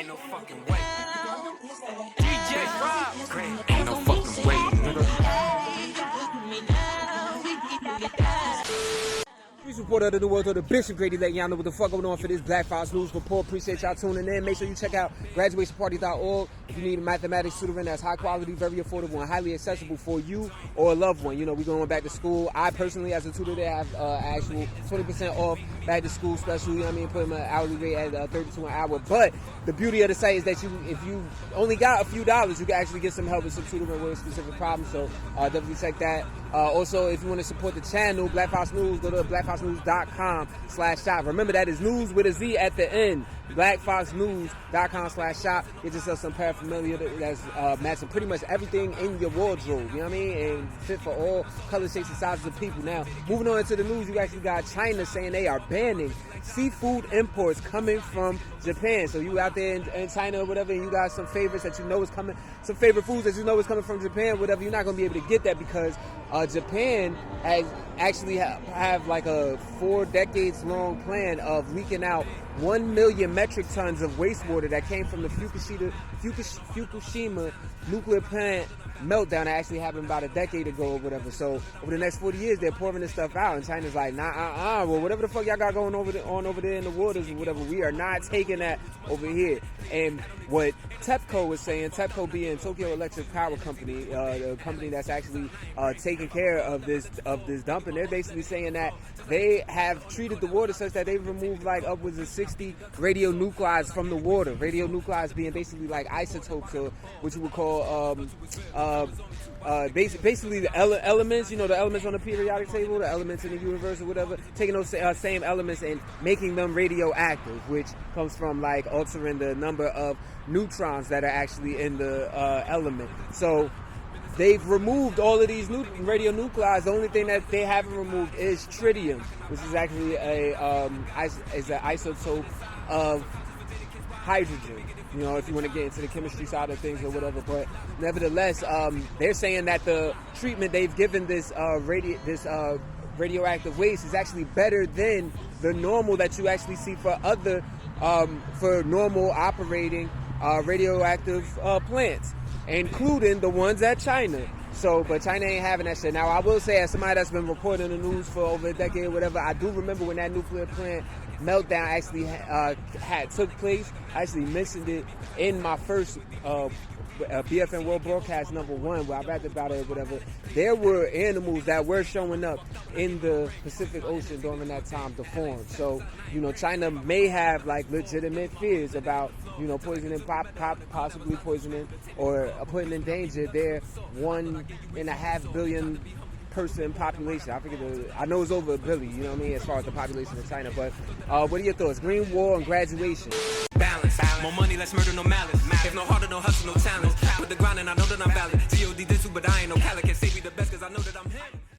no fucking way. DJ Rob, great, ain't no fucking way, nigga. Please report out of the world to the Bishop Grady, letting y'all know what the fuck going on for this Black Fox News Report. Appreciate y'all tuning in. Make sure you check out graduationparty.org if you need a mathematics tutoring that's high quality, very affordable, and highly accessible for you or a loved one. You know, we're going back to school. I personally, as a tutor there, have actual 20% off back to school special. You know what I mean? Put my hourly rate at $32 an hour. But the beauty of the site is that if you only got a few dollars, you can actually get some help with some tutoring with a specific problem. So definitely check that. Also, if you want to support the channel, Black Fox News, go to blackfoxnews.com/shop. Remember, that is news with a Z at the end. blackfoxnews.com/shop. Get yourself some paraphernalia that's matching pretty much everything in your wardrobe. You know what I mean? And fit for all colors, shapes, and sizes of people. Now, moving on into the news, you actually got China saying they are banning seafood imports coming from Japan. So you out there in China or whatever, and you got some favorites that you know is coming, some favorite foods that you know is coming from Japan, whatever, you're not going to be able to get that because Japan has actually have like a 4 decades long plan of leaking out 1 million metric tons of wastewater that came from the Fukushima nuclear plant meltdown that actually happened about a decade ago or whatever. So over the next 40 years, they're pouring this stuff out, and China's like, nah, well, whatever the fuck y'all got going over there in the waters or whatever, we are not taking that over here. And what TEPCO was saying, TEPCO being Tokyo Electric Power Company, the company that's actually taking care of this dumping, they're basically saying that they have treated the water such that they've removed like upwards of 60 radionuclides from the water. Radionuclides being basically like isotopes, or what you would call basically the elements, you know, the elements on the periodic table, the elements in the universe or whatever, taking those same elements and making them radioactive, which comes from like altering the number of neutrons that are actually in the element. So they've removed all of these radionuclides. The only thing that they haven't removed is tritium, which is actually an isotope of hydrogen. You know, if you want to get into the chemistry side of things or whatever, but nevertheless, they're saying that the treatment they've given this radioactive waste is actually better than the normal that you actually see for other for normal operating radioactive plants, including the ones at China. So, but China ain't having that shit. Now, I will say, as somebody that's been reporting the news for over a decade or whatever, I do remember when that nuclear plant meltdown actually had took place. I actually mentioned it in my first BFN World Broadcast #1, where I rapped about it or whatever. There were animals that were showing up in the Pacific Ocean during that time to form. So, you know, China may have like legitimate fears about, you know, poisoning, possibly poisoning or putting in danger their 1.5 billion person population. I know it's over 1 billion, you know what I mean, as far as the population of China. But what are your thoughts? Green Wall and graduation. Balance. More money, less murder, no malice. If no harder, no hustle, no talent. Put the grind and I know that I'm valid. G.O.D. this, but I ain't no calico. Can't say be the best cause I know that I'm him.